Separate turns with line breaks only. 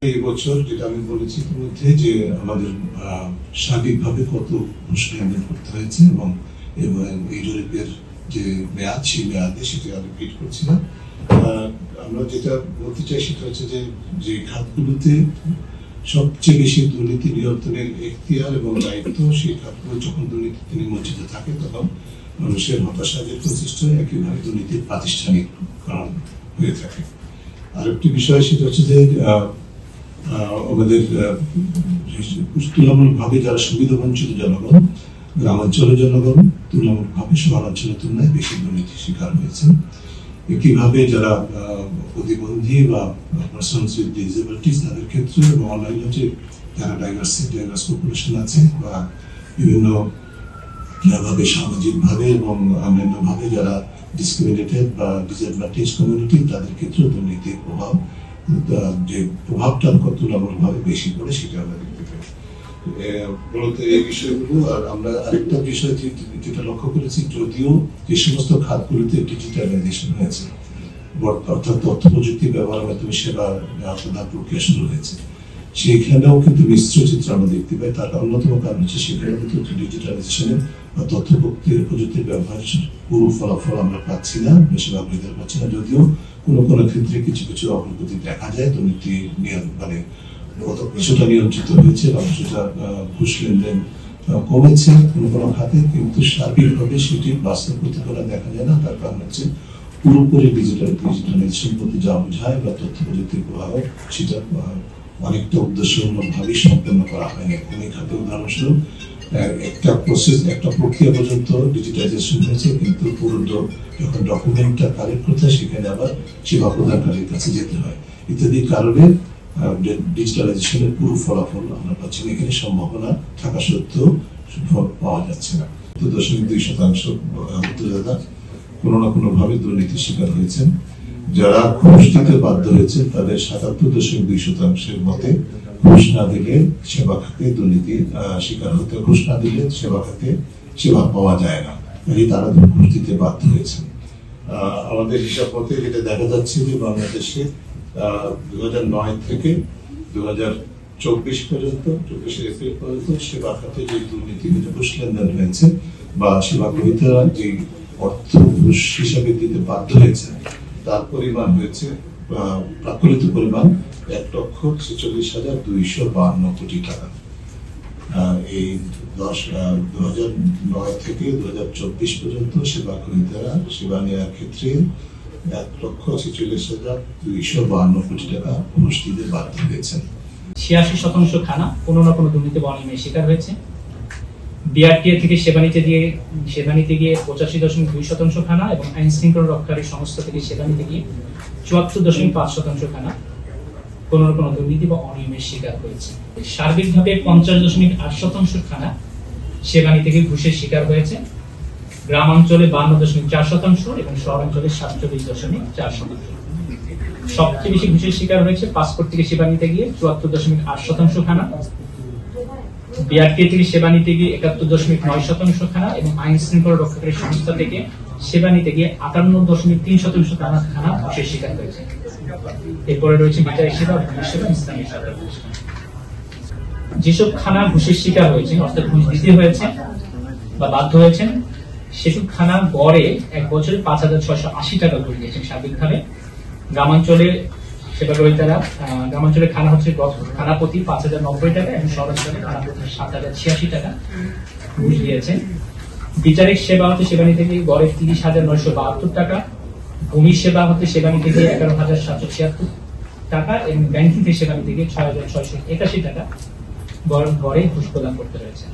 এই বছর যেটা আমি বলেছি ইতিমধ্যে যে আমাদের সার্বিকভাবে কত ঘুষ লেনদেন করতে হয়েছে এবং এই জরিপের যে মেয়াদ সেই মেয়াদে সেটা আমি রিপিট করছি না। আমরা যেটা বলতে চাই সেটা হচ্ছে যে খাতগুলোতে সবচেয়ে বেশি দুর্নীতি নিয়ন্ত্রণের এখতিয়ার এবং দায়িত্ব, সেই খাতগুলো যখন দুর্নীতিতে নিমজ্জিত থাকে তখন মানুষের হতাশা যে প্রতিষ্ঠ হয়, একইভাবে দুর্নীতির প্রাতিষ্ঠানিক কারণ হয়ে থাকে। আরেকটি বিষয় সেটা হচ্ছে যে আমাদের তুলনামূলকভাবে যারা সুবিধা বঞ্চিত জনগণ, গ্রামাঞ্চলের জনগণ তুলনামূলকভাবে শহরাঞ্চলের তুলনায় বেশি দুর্নীতির শিকার হয়েছে। একইভাবে যারা প্রতিবন্ধী বা পার্সনস উইথ ডিসেবিলিটিস তাদের ক্ষেত্রে এবং অন্যান্য যে যারা ডাইভার্স পপুলেশন আছে বা বিভিন্ন ভাবে সামাজিকভাবে এবং অন্যান্যভাবে যারা ডিসক্রিমিনেটেড বা ডিসএডভান্টেজ কমিউনিটি তাদের ক্ষেত্রে দুর্নীতির প্রভাব যে প্রভাবটা তুলনামূলকভাবে বেশি পড়ে সেটা আমরা দেখতে পাই। মূলত এই বিষয়গুলো। আর আমরা আরেকটা বিষয় যেটা লক্ষ্য করেছি, যদিও যে সমস্ত খাতগুলোতে ডিজিটালাইজেশন হয়েছে অর্থাৎ তথ্য প্রযুক্তি ব্যবহারের মাধ্যমে সেবা প্রদান প্রক্রিয়া শুরু হয়েছে, সেখানেও কিন্তু মিশ্র চিত্র আমরা দেখতে পাই। তার অন্যতম কারণ হচ্ছে সেখানে কিন্তু ডিজিটালাইজেশনের বা তথ্য প্রযুক্তির ব্যবহারের পুরো ফলাফল আমরা পাচ্ছি না, বেশিরভাগ সুবিধা পাচ্ছি না। যদিও কোনো কোনো ক্ষেত্রে কিছু কিছু অগ্রগতি দেখা যায়, দুর্নীতি মানে কিছুটা নিয়ন্ত্রিত হয়েছে বা কিছুটা ঘুষ লেনদেন কমেছে কোনো কোনো খাতে, কিন্তু সার্বিকভাবে সেটি বাস্তব প্রতিফলন দেখা যায় না। তার কারণ হচ্ছে পুরোপুরি ডিজিটালাইজেশন প্রতি যা বোঝায় বা তথ্য প্রযুক্তির প্রভাব সেটা অনেকটা উদ্দেশ্যমূলকভাবে সম্পন্ন করা হয়নি। এই খাতে উদাহরণস্বরূপ একটা প্রসেস একটা প্রক্রিয়া পর্যন্ত ডিজিটাইজেশন হয়েছে, কিন্তু পুরো যখন ডকুমেন্টটা কালেক্ট করতে হয় সেখানে আবার সেবা প্রদানকারীর কাছে যেতে হয় ইত্যাদি কারণে ডিজিটালাইজেশনের পুরো ফলাফল আমরা পাচ্ছি না। এখানে সম্ভাবনা থাকা সত্ত্বেও সুফল পাওয়া যাচ্ছে না। 2.2% মুক্তিযোদ্ধা কোনো না কোনো ভাবে দুর্নীতির শিকার হয়েছেন। যারা ঘুষ দিতে বাধ্য হয়েছে তাদের 77.2% মতে ঘুষ না দিলে সেবা খাতে দুর্নীতির শিকার হতে, ঘুষ না দিলে সেবা খাতে সেবা পাওয়া যায় না, তারা ঘুষ দিতে বাধ্য হয়েছে। আমাদের হিসাব মতে যেটা দেখা যাচ্ছে যে বাংলাদেশে 2009 থেকে 2024 পর্যন্ত 24 এপ্রিল পর্যন্ত সেবা খাতে যে দুর্নীতি ঘুষ লেনদেন হয়েছে বা সেবা গ্রহীতারা যে অর্থ ঘুষ হিসাবে দিতে বাধ্য হয়েছে তার পরিমাণ হয়েছে প্রাকলিত পরিমাণ 1,46,252 কোটি টাকা। এই 2009 থেকে 2024 পর্যন্ত সেবা গ্রহীতারা সেবা নেওয়ার ক্ষেত্রে 1,46,252 কোটি টাকা ঘুষ দিতে বাধ্য হয়েছেন।
86% খানা কোনো না কোনো দুর্নীতি বা অনিয়মের শিকার হয়েছে। বিআরটিএ থেকে সেবা নিতে গিয়ে 85.2% খানা এবং আইন শৃঙ্খলা রক্ষাকারী সংস্থা থেকে সেবা নিতে গিয়ে 74.5% খানা কোনো না কোনো দুর্নীতি বা অনিয়মের শিকার হয়েছে। সার্বিকভাবে 50.8% খানা সেবা নিতে গিয়ে ঘুষের শিকার হয়েছে। গ্রামাঞ্চলে 52.4% এবং শহরাঞ্চলে 47.4%। সবচেয়ে বেশি ঘুষের শিকার হয়েছে পাসপোর্ট থেকে সেবা নিতে গিয়ে 74.8% খানা, বিআরটিএ থেকে সেবা নিতে গিয়ে 71.9% খানা এবং আইন শৃঙ্খলা রক্ষাকারী সংস্থা থেকে সেবা নিতে গিয়ে 58.3% খানা ঘুষের শিকার হয়েছে। এরপরে রয়েছে বিচারিক সেবা, পুলিশ সেবা, ইসলামী সেবা। যেসব খানা ঘুষের শিকার হয়েছে অর্থাৎ ঘুষ দিতে হয়েছে বা বাধ্য হয়েছেন সেসব খানা গড়ে এক বছরে 5,680 টাকা ঘুষ দিয়েছেন সার্বিকভাবে। গ্রামাঞ্চলে সেবা গ্রহীতারা গ্রামাঞ্চলে খানা হচ্ছে খানা প্রতি 5,090 টাকা এবং শহরাঞ্চলে খানা প্রতি 7,086 টাকা ঘুষ দিয়েছেন। বিচারিক সেবা হতে সেবা নিতে গিয়ে গড়ে 30,972 টাকা, ভূমি সেবা হতে সেবা নিতে গিয়ে 11,776 টাকা এবং ব্যাংকিং থেকে সেবা নিতে গিয়ে 6,681 টাকা গড়ে ঘুষ প্রদান করতে হয়েছে।